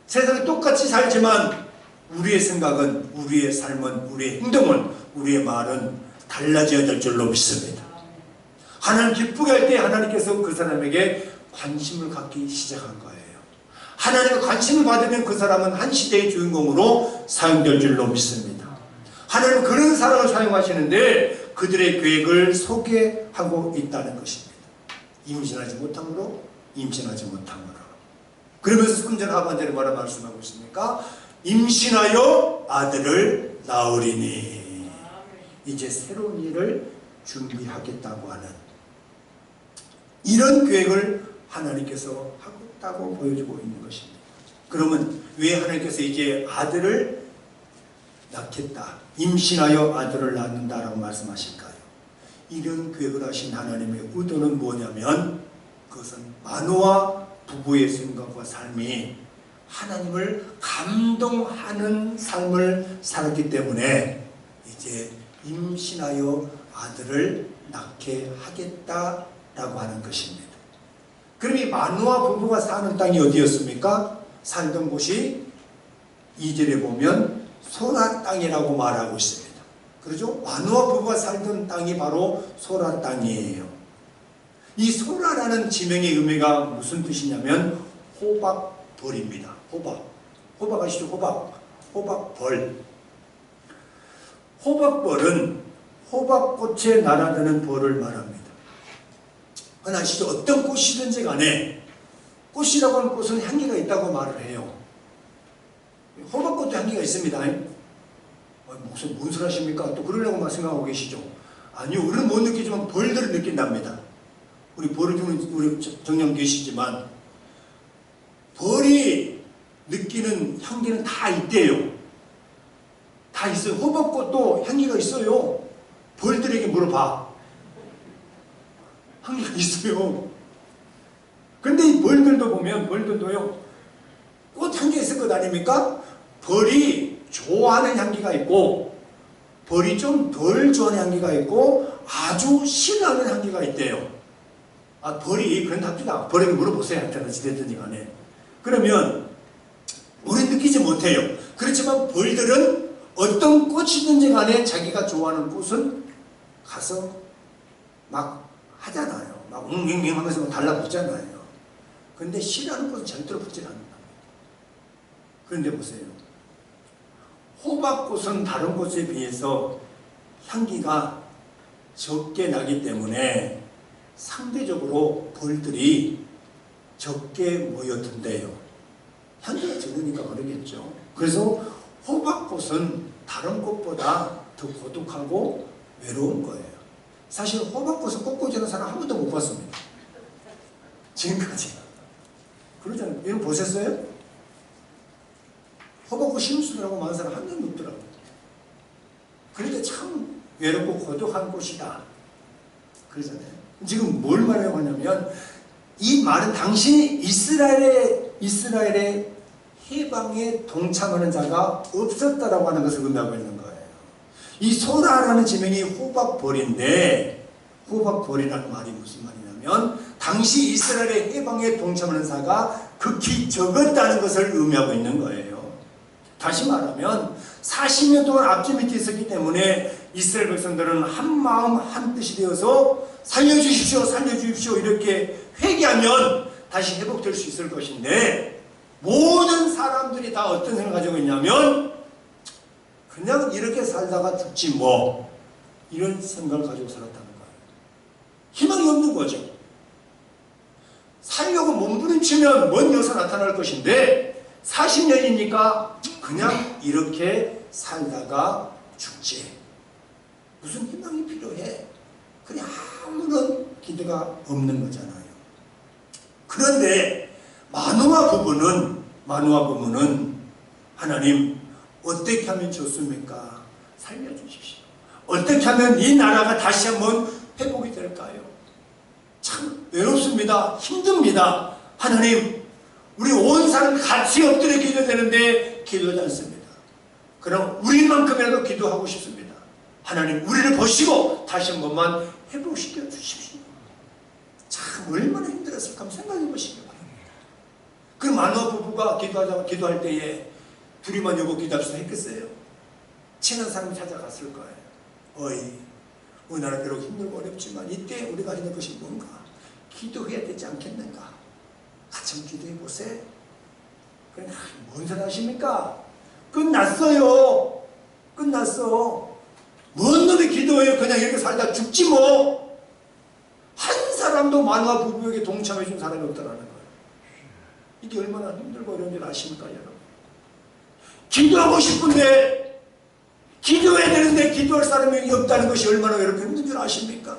세상에 똑같이 살지만 우리의 생각은, 우리의 삶은, 우리의 행동은, 우리의 말은 달라져야 될 줄로 믿습니다. 하나님 기쁘게 할 때 하나님께서 그 사람에게 관심을 갖기 시작한 거예요. 하나님의 관심을 받으면 그 사람은 한 시대의 주인공으로 사용될 줄로 믿습니다. 하나님은 그런 사람을 사용하시는데 그들의 계획을 소개하고 있다는 것입니다. 임신하지 못함으로, 임신하지 못함으로. 그러면서 3절 하반절에 뭐라 말씀하고 있습니까? 임신하여 아들을 낳으리니. 이제 새로운 일을 준비하겠다고 하는 이런 계획을 하나님께서 하겠다고 보여주고 있는 것입니다. 그러면 왜 하나님께서 이제 아들을 낳겠다, 임신하여 아들을 낳는다라고 말씀하실까요? 이런 계획을 하신 하나님의 의도는 뭐냐면 그것은 마노아 부부의 생각과 삶이 하나님을 감동하는 삶을 살았기 때문에 이제 임신하여 아들을 낳게 하겠다라고 하는 것입니다. 그럼 이 마노아 부부가 사는 땅이 어디였습니까? 살던 곳이 2절에 보면 소라 땅이라고 말하고 있습니다. 그렇죠? 마노아 부부가 살던 땅이 바로 소라 땅이에요. 이 소라라는 지명의 의미가 무슨 뜻이냐면 호박벌입니다. 호박 아시죠? 호박벌. 호박벌은 호박꽃에 날아드는 벌을 말합니다. 아시죠? 어떤 꽃이든지 간에 꽃이라고 하는 꽃은 향기가 있다고 말을 해요. 호박꽃도 향기가 있습니다. 무슨 뭔 소리 하십니까? 또 그러려고만 생각하고 계시죠? 아니요, 우리는 못 느끼지만 벌들은 느낀답니다. 우리 벌을 주는 우리 정령 계시지만 벌이 느끼는 향기는 다 있대요. 다 있어요. 호박꽃도 향기가 있어요. 벌들에게 물어봐. 향기가 있어요. 근데 이 벌들도 보면 벌들도요, 꽃 향기가 있을 것 아닙니까? 벌이 좋아하는 향기가 있고 벌이 좀 덜 좋아하는 향기가 있고 아주 싫어하는 향기가 있대요. 벌이 그런다 합시다. 벌에게 물어보세요. 한테는 지냈더니 간에. 그러면 우리는 느끼지 못해요. 그렇지만 벌들은 어떤 꽃이든지 간에 자기가 좋아하는 꽃은 가서 막 하잖아요. 막 웅웅웅 하면서 막 달라붙잖아요. 그런데 싫어하는 꽃은 절대로 붙지 않는다. 그런데 보세요. 호박꽃은 다른 꽃에 비해서 향기가 적게 나기 때문에 상대적으로 벌들이 적게 모여든대요. 향기가 적으니까 그러겠죠. 그래서 호박꽃은 다른 꽃보다 더 고독하고 외로운 거예요. 사실 호박꽃을 꽃꽂이하는 사람 한 번도 못 봤습니다. 지금까지. 그러잖아요. 이거 보셨어요? 호박꽃 심으시더라고 많은 사람 한 명도 없더라고요. 그러니까 참 외롭고 고독한 꽃이다. 그러잖아요. 지금 뭘 말하려고 하냐면 이 말은 당시 이스라엘의 해방에 동참하는 자가 없었다라고 하는 것을 의미하고 있는 거예요. 이 소라라는 지명이 호박벌인데 호박벌이라는 말이 무슨 말이냐면 당시 이스라엘의 해방에 동참하는 자가 극히 적었다는 것을 의미하고 있는 거예요. 다시 말하면 40년 동안 앞뒤 밑에 있었기 때문에 이스라엘 백성들은 한 마음 한 뜻이 되어서 살려주십시오, 살려주십시오 이렇게 회개하면 다시 회복될 수 있을 것인데 모든 사람들이 다 어떤 생각을 가지고 있냐면 그냥 이렇게 살다가 죽지 뭐 이런 생각을 가지고 살았다는 거예요. 희망이 없는 거죠. 살려고 몸부림치면 먼 여기서 나타날 것인데 40년이니까 그냥 이렇게 살다가 죽지. 무슨 희망이 필요해? 그냥 아무런 기대가 없는 거잖아요. 그런데 마노아 부부는 하나님 어떻게 하면 좋습니까? 살려주십시오. 어떻게 하면 이 나라가 다시 한번 회복이 될까요? 참 외롭습니다. 힘듭니다. 하나님, 우리 온 사람 같이 엎드려 기도되는데 기도하지 않습니다. 그럼 우리만큼이라도 기도하고 싶습니다. 하나님, 우리를 보시고 다시 한 번만 회복시켜 주십시오. 참 얼마나 힘들었을까 한번 생각해 보시기 바랍니다. 그 마누아 부부가 기도할 때에 둘이만 여보 기도합시다 했겠어요? 친한 사람이 찾아갔을 거예요. 어이, 우리나라 비록 힘들고 어렵지만 이때 우리가 해야 될 것이 뭔가? 기도해야 되지 않겠는가? 같이 한번 기도해 보세요. 그래, 뭔 소리 하십니까? 끝났어요. 끝났어. 뭔 놈이 기도해요? 그냥 이렇게 살다 죽지 뭐. 한 사람도 마누아 부부에게 동참해 준 사람이 없다라는 거예요. 이게 얼마나 힘들고 어려운 줄 아십니까, 여러분? 기도하고 싶은데, 기도해야 되는데 기도할 사람이 없다는 것이 얼마나 외롭고 힘든 줄 아십니까?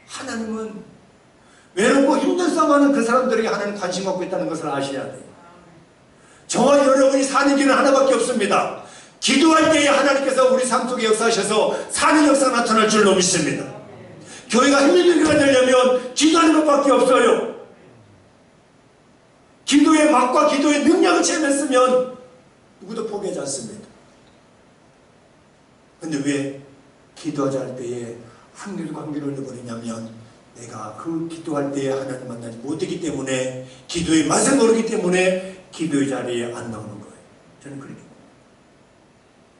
하나님은 외롭고 힘든 싸움하는 그 사람들에게 하나님 관심 갖고 있다는 것을 아셔야 돼요. 저와 여러분이 사는 길은 하나밖에 없습니다. 기도할 때에 하나님께서 우리 삶 속에 역사하셔서 사는 역사가 나타날 줄로 믿습니다. 교회가 힘든 교회가 되려면 기도하는 것밖에 없어요. 기도의 맛과 기도의 능력을 체험했으면 누구도 포기하지 않습니다. 근데 왜 기도하자 할 때에 한결과 한결을 잃어버리냐면 내가 그 기도할 때에 하나님 만나지 못했기 때문에 기도의 맛을 모르기 때문에 기도의 자리에 안 나오는 거예요. 저는 그렇게 봅니다.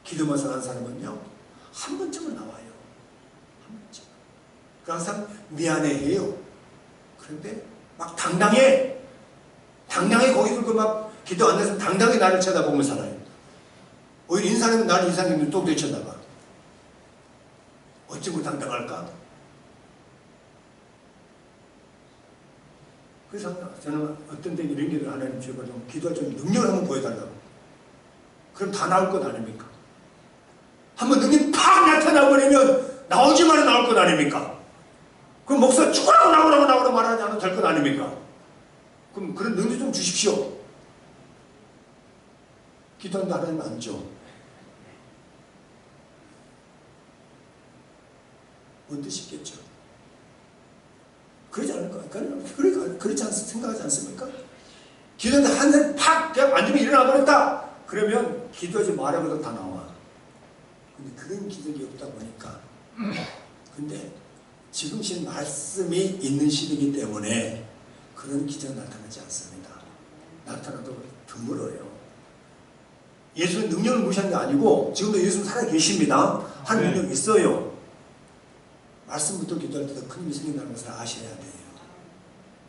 기도 맛을 아는 사람은요 한 번쯤은 나와요. 한 번쯤. 항상 미안해해요. 그런데 막 당당해 거기 들고 막 기도 안 해서 당당히 나를 쳐다보면 살아요. 오히려 인사하면 나를 인사하면 눈독 쳐다봐. 어찌 그 당당할까? 그래서 저는 어떤 때 이런 기도를 하나님 주고 좀 기도할 좀 능력을 한번 보여달라고. 그럼 다 나올 것 아닙니까? 한번 능력이 팍 나타나버리면 나오지만 나올 것 아닙니까? 그럼 목사 죽으라고 나오라고 말하지 않아도 될 것 아닙니까? 그럼 그런 능력 좀 주십시오. 기도하는데 하나님 안 줘. 뭔 뜻이겠죠? 그러지 않을까? 그렇지 생각하지 않습니까? 기도하는데 한 사람이 팍 그냥 앉으면 일어나 버렸다. 그러면 기도하지 말아도 다 나와. 근데 그런 기적이 없다 보니까. 근데 지금 신 말씀이 있는 시대이기 때문에 그런 기적은 나타나지 않습니다. 나타나도 드물어요. 예수는 능력을 무시하는 게 아니고 지금도 예수는 살아계십니다. 한 능력이 있어요. 말씀부터 기도할 때 더 큰 힘이 생긴다는 것을 아셔야 돼요.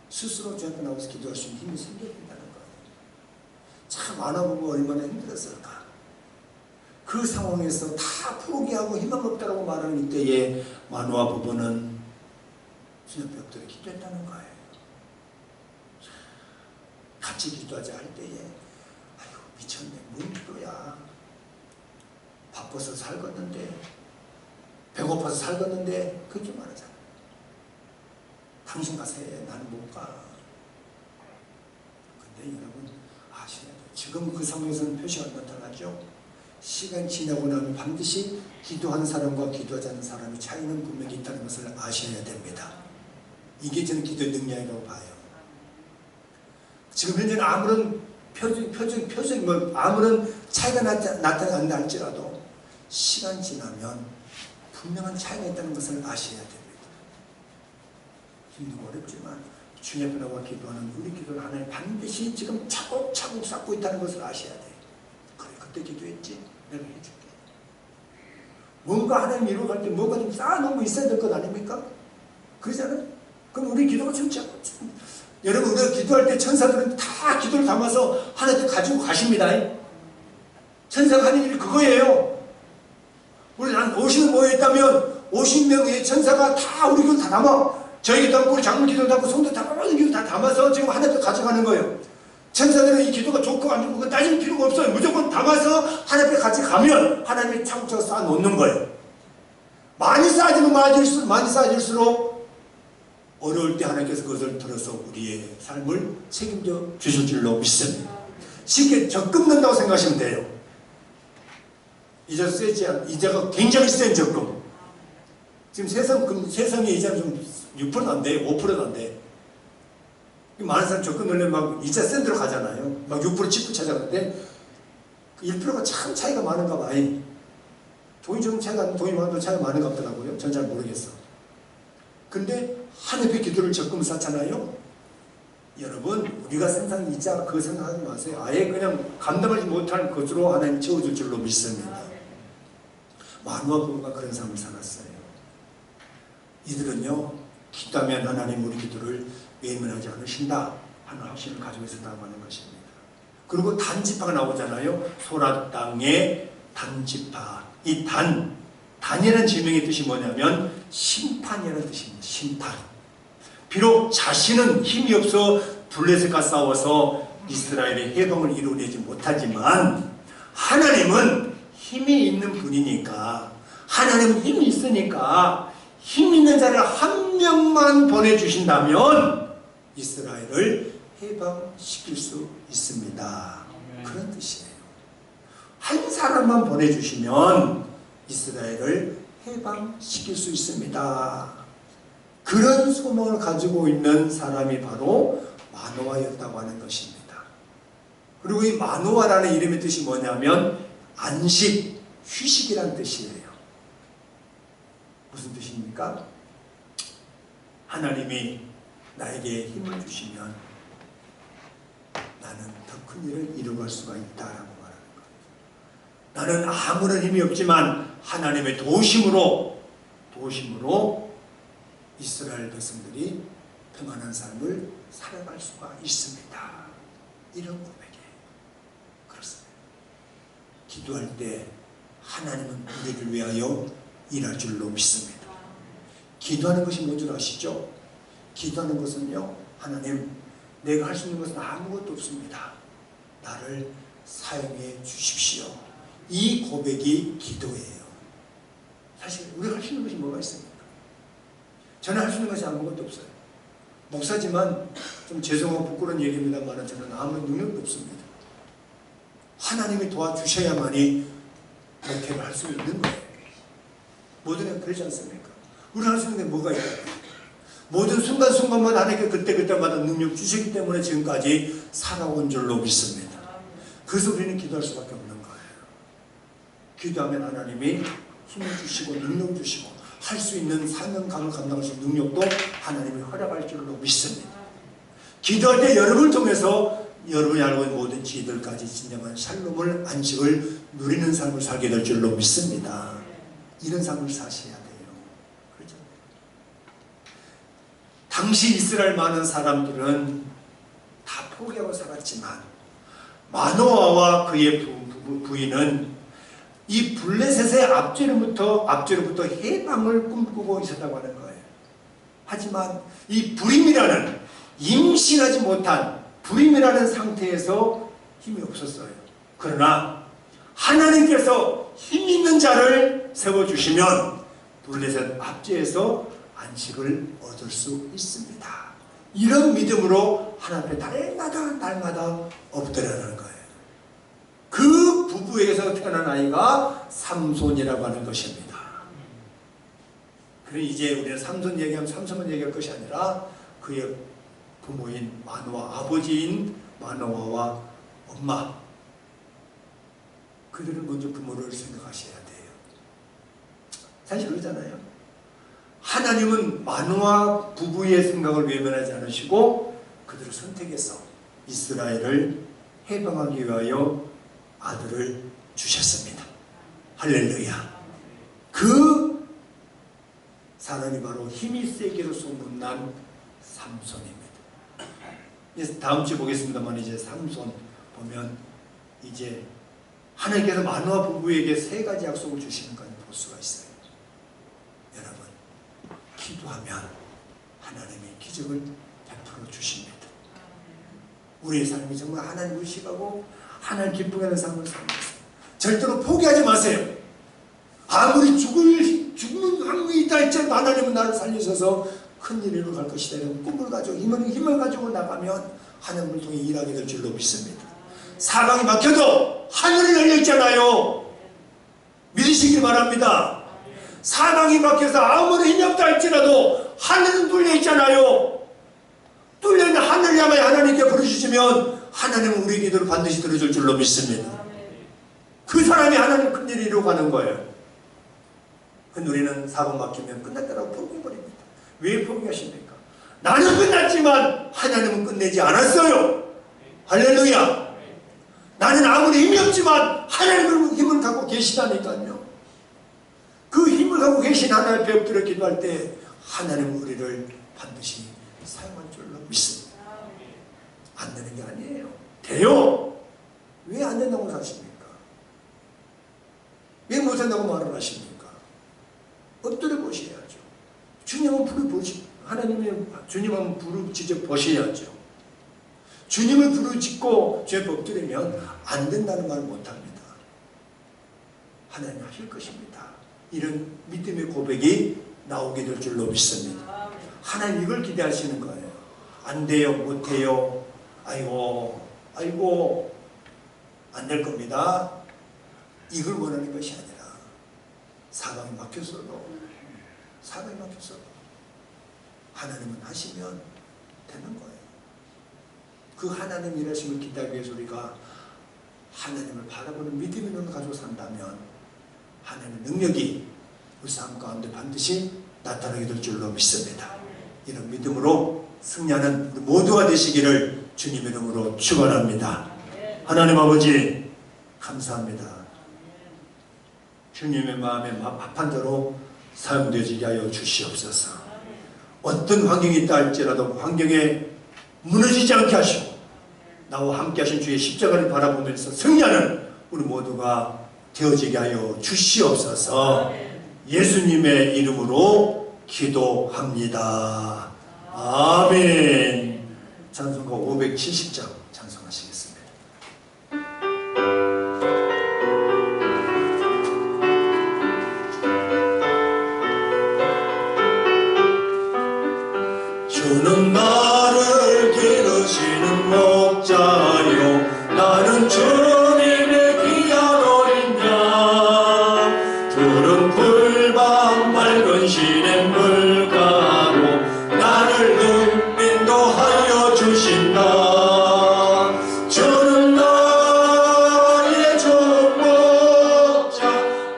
스스로 주 앞에 나와서 기도할 수 있는 힘이 생겨야 된다는 거예요. 참 마누아부부 얼마나 힘들었을까. 그 상황에서 다 포기하고 희망 없다고 말하는 이때에 마누아부부는 주 앞에 엎드려 기도했다는 거예요. 같이 기도하자 할 때에 아이고 미쳤네, 뭔 기도야. 바빠서 살겠는데 배고파서 살겠는데 그렇게 말하잖아. 당신 가서 해, 나는 못 가. 근데 여러분 아셔야 돼요. 지금 그 상황에서는 표시가 나타나죠. 시간이 지나고 나면 반드시 기도하는 사람과 기도하지 않는 사람의 차이는 분명히 있다는 것을 아셔야 됩니다. 이게 저는 기도의 능력이라고 봐요. 지금 현재는 아무런 아무런 차이가 나타난다 할지라도 시간 지나면 분명한 차이가 있다는 것을 아셔야 됩니다. 힘들고 어렵지만 주님 앞에 나와 기도하는 우리 기도를 하나님 반드시 지금 차곡차곡 쌓고 있다는 것을 아셔야 돼요. 그래, 그때 기도했지? 내가 해줄게. 뭔가 하나님 이루어갈 때 뭔가 좀 쌓아놓은 거 있어야 될 것 아닙니까? 그러잖아요? 그럼 우리 기도가 천천히 여러분 우리가 기도할 때 천사들은 다 기도를 담아서 하나님께 가지고 가십니다. 천사가 하는 일이 그거예요. 우리 한 50명 모여있다면 50명의 천사가 다 우리 기도를 다 담아. 저희 기도 담고 우리 장로 기도를 담고 성도 다 모든 기도 다 담아서 지금 하나님께 가져가는 거예요. 천사들은 이 기도가 좋고 안 좋고 따질 필요가 없어요. 무조건 담아서 하나님께 같이 가면 하나님이 차곡차곡 쌓아놓는 거예요. 많이 쌓아질수록 어려울 때 하나님께서 그것을 들어서 우리의 삶을 책임져 주실 줄로 믿습니다. 쉽게 적금난다고 생각하시면 돼요. 이자가 굉장히 센 적금. 지금 세상의 이자는 좀 6%도 안 돼, 5%도 안 돼. 많은 사람 적금 넣으면 막 이자 센 데로 가잖아요. 막 6%, 10% 찾아가는데 1%가 참 차이가 많은가 봐. 돈이 좀 차이가, 돈이 많아도 차이가 많은가 보더라고요. 전 잘 모르겠어. 근데 하나님의 기도를 적금 쌓잖아요. 여러분, 우리가 생산 이자 그거 생각하지 마세요. 아예 그냥 감당하지 못할 것으로 하나님 채워줄 줄로 믿습니다. 마누아 부부가 그런 삶을 살았어요. 이들은요, 기도하면 하나님 우리 기도를 외면하지 않으신다 하는 확신을 가지고 있었다고 하는 것입니다. 그리고 단지파가 나오잖아요. 소라 땅의 단지파. 이 단이라는 지명의 뜻이 뭐냐면 심판이라는 뜻입니다. 심판. 비록 자신은 힘이 없어 블레셋과 싸워서 이스라엘의 해방을 이루어내지 못하지만 하나님은 힘이 있는 분이니까, 하나님은 힘이 있으니까 힘 있는 자를 한 명만 보내주신다면 이스라엘을 해방시킬 수 있습니다. 그런 뜻이에요. 한 사람만 보내주시면 이스라엘을 해방시킬 수 있습니다. 그런 소망을 가지고 있는 사람이 바로 마노아였다고 하는 것입니다. 그리고 이 마노아라는 이름의 뜻이 뭐냐면 안식, 휴식이라는 뜻이에요. 무슨 뜻입니까? 하나님이 나에게 힘을 주시면 나는 더 큰 일을 이루어갈 수가 있다라고 말하는 거예요. 나는 아무런 힘이 없지만 하나님의 도우심으로 이스라엘 백성들이 평안한 삶을 살아갈 수가 있습니다. 이런 고백이에요. 그렇습니다. 기도할 때 하나님은 우리를 위하여 일할 줄로 믿습니다. 기도하는 것이 뭔지 아시죠? 기도하는 것은요, 하나님, 내가 할 수 있는 것은 아무것도 없습니다. 나를 사용해 주십시오. 이 고백이 기도예요. 사실 우리가 할 수 있는 것이 뭐가 있습니까? 저는 할 수 있는 것이 아무것도 없어요. 목사지만 좀 죄송하고 부끄러운 얘기입니다만 저는 아무 능력도 없습니다. 하나님이 도와주셔야만이 목회를 할 수 있는 거예요. 모든 게 그러지 않습니까? 우리가 할 수 있는 게 뭐가 있어요? 모든 순간순간만 하나님께 그때그때마다 능력 주시기 때문에 지금까지 살아온 줄로 믿습니다. 그래서 우리는 기도할 수밖에 없는 거예요. 기도하면 하나님이 힘을 주시고 능력 주시고 할 수 있는 사명감을 감당할 수 있는 능력도 하나님이 허락할 줄로 믿습니다. 기도할 때 여러분을 통해서 여러분이 알고 있는 모든 지혜들까지 진정한 샬롬을, 안식을 누리는 삶을 살게 될 줄로 믿습니다. 이런 삶을 사셔야 돼요. 그렇죠? 당시 이스라엘 많은 사람들은 다 포기하고 살았지만 마노아와 그의 부인은 이 블레셋의 압제로부터 해방을 꿈꾸고 있었다고 하는 거예요. 하지만 이 불임이라는, 임신하지 못한 불임이라는 상태에서 힘이 없었어요. 그러나 하나님께서 힘 있는 자를 세워주시면 블레셋 압제에서 안식을 얻을 수 있습니다. 이런 믿음으로 하나님 앞에 날마다 엎드려라는 거예요. 그 부부에게서 태어난 아이가 삼손이라고 하는 것입니다. 그럼 이제 우리는 삼손 얘기하면 삼손만 얘기할 것이 아니라 그의 부모인 마노아, 아버지인 마노아와 엄마, 그들은 먼저 부모를 생각하셔야 돼요. 사실 그러잖아요. 하나님은 마노아 부부의 생각을 외면하지 않으시고 그들을 선택해서 이스라엘을 해방하기 위하여 아들을 주셨습니다. 할렐루야. 그 사람이 바로 힘이 세기로 소문난 삼손입니다. 이제 다음 주에 보겠습니다만, 이제 삼손 보면 이제 하나님께서 마노아 부부에게 3가지 약속을 주시는 걸 볼 수가 있어요. 여러분, 기도하면 하나님이 기적을 베풀어 주십니다. 우리의 삶이 정말 하나님 의식하고 하나님 기쁘게 하는 삶을 살면서 절대로 포기하지 마세요. 아무리 죽는 확률이 있다 할지라도 하나님은 나를 살리셔서 큰 일을 이루어갈 것이다 이런 꿈을 가지고 힘을 가지고 나가면 하나님을 통해 일하게 될 줄로 믿습니다. 사방이 막혀도 하늘이 열려 있잖아요. 믿으시길 바랍니다. 사방이 막혀서 아무리 힘이 없다 할지라도 하늘은 뚫려 있잖아요. 뚫려 있는 하늘을 향하여 하나님께 부르시면 하나님은 우리 기도를 반드시 들어줄 줄로 믿습니다. 그 사람이 하나님 큰 일을 이루어가는 거예요. 근데 우리는 사방 막히면 끝났다라고 포기해버립니다. 왜 포기하십니까? 나는 끝났지만 하나님은 끝내지 않았어요. 할렐루야. 나는 아무리 힘이 없지만 하나님은 힘을 갖고 계시다니까요. 그 힘을 갖고 계신 하나님 앞에 엎드려 기도할 때 하나님은 우리를 반드시 사용할 줄로 믿습니다. 안 되는 게 아니에요. 돼요. 왜 안 된다고 하십니까? 왜 못한다고 말을 하십니까? 엎드려 보셔야죠. 주님은 부르짖고 주님은 부르짖어 보셔야죠. 주님을 부르짖고 죄 엎드리면 안 된다는 말 못합니다. 하나님 하실 것입니다. 이런 믿음의 고백이 나오게 될 줄로 믿습니다. 하나님 이걸 기대하시는 거예요. 안 돼요, 못해요, 아이고 안 될 겁니다. 이걸 원하는 것이 아니라 사방이 막혔어도 하나님은 하시면 되는 거예요. 그 하나님 일하심을 기대하기 위해서 우리가 하나님을 바라보는 믿음의 눈을 가지고 산다면 하나님의 능력이 우리 삶 가운데 반드시 나타나게 될 줄로 믿습니다. 이런 믿음으로 승리하는 우리 모두가 되시기를 주님의 이름으로 축원합니다. 하나님 아버지 감사합니다. 주님의 마음에 합한 자로 사용되어지게 하여 주시옵소서. 어떤 환경이 있다 할지라도 환경에 무너지지 않게 하시고 나와 함께 하신 주의 십자가를 바라보면서 승리하는 우리 모두가 되어지게 하여 주시옵소서. 예수님의 이름으로 기도합니다. 아멘. 찬송가 570장 찬송하시겠습니다. 주는 나를 기르시는 목자요 나는 주님의 귀한 어린 양 푸른 풀밭 맑은 시냇물 가로 나를 인도하여 주신다. 주는 나의 좋은 목자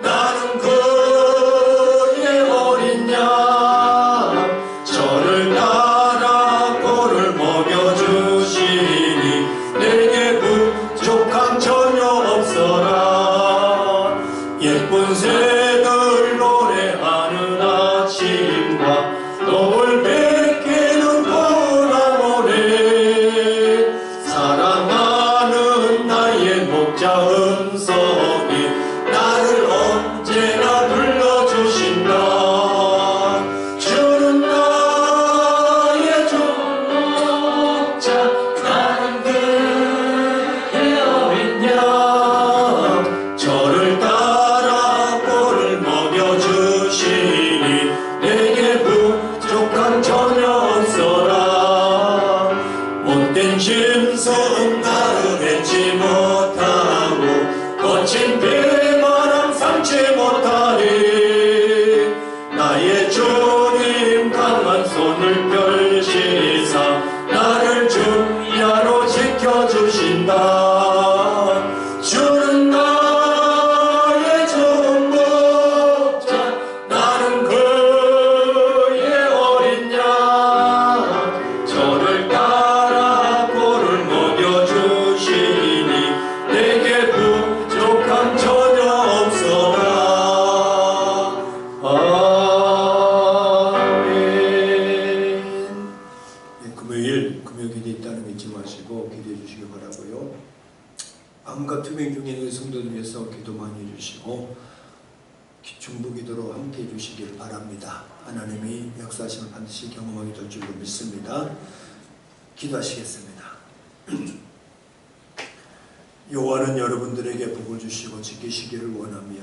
나는 그의 어린 양 저를 따라 꼴을 먹여주시니 내게 부족함 전혀 없어라. 예쁜 새들 노래하는 아침과 너울 뵙기는 보라모래 사랑하는 나의 목자 음성이 나를 언제나 불러주신다. 주는 나의 좋은 목자 나는 그의 어린 양 저를 따라 꼴을 먹여주시니 내게 부족함 전혀 없어라. 못된 짐승 나를 뱉지 못하고 거친 배바람 삼지 못하리. 나의 주님 강한 손을 펼치사 나를 주야로 지켜주신다. 주는 나의 좋은 목자 나는 그의 어린 양 저를 따라 꼴을 먹여주시니 내게 부족함 전혀 없어라. 아멘. 금요일 금요 기도 있다는 거 잊지 마시고 기도해 주시기 바라고요. 암과 투병 중에 있는 성도들 위해서 기도 많이 해주시고 중보기도로 함께 해주시길 바랍니다. 하나님이 역사하심을 반드시 경험하게 될 줄로 믿습니다. 기도하시겠습니다. 여호와는 여러분들에게 복을 주시고 지키시기를 원하며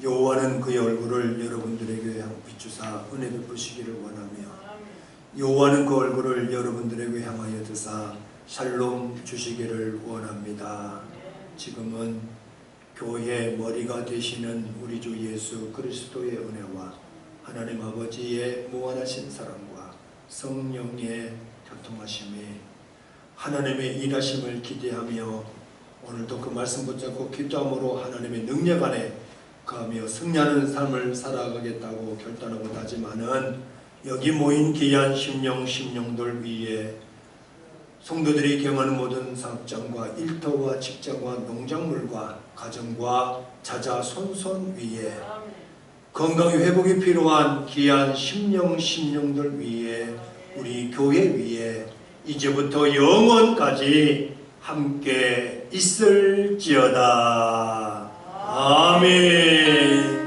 여호와는 그의 얼굴을 여러분들에게 비추사 은혜 베푸시기를 원하며 여호와는 그 얼굴을 여러분들에게 향하여 드사 샬롬 주시기를 원합니다. 지금은 교회 머리가 되시는 우리 주 예수 그리스도의 은혜와 하나님 아버지의 무한하신 사랑과 성령의 교통하심이 하나님의 일하심을 기대하며 오늘도 그 말씀 붙잡고 기도함으로 하나님의 능력 안에 거하며 승리하는 삶을 살아가겠다고 결단하고 다짐하는 여기 모인 귀한 심령들 위에 성도들이 경험하는 모든 사업장과 일터와 직장과 농작물과 가정과 자자 손손 위에 건강의 회복이 필요한 귀한 심령들 위에 우리 교회 위에 이제부터 영원까지 함께 있을지어다. 아멘.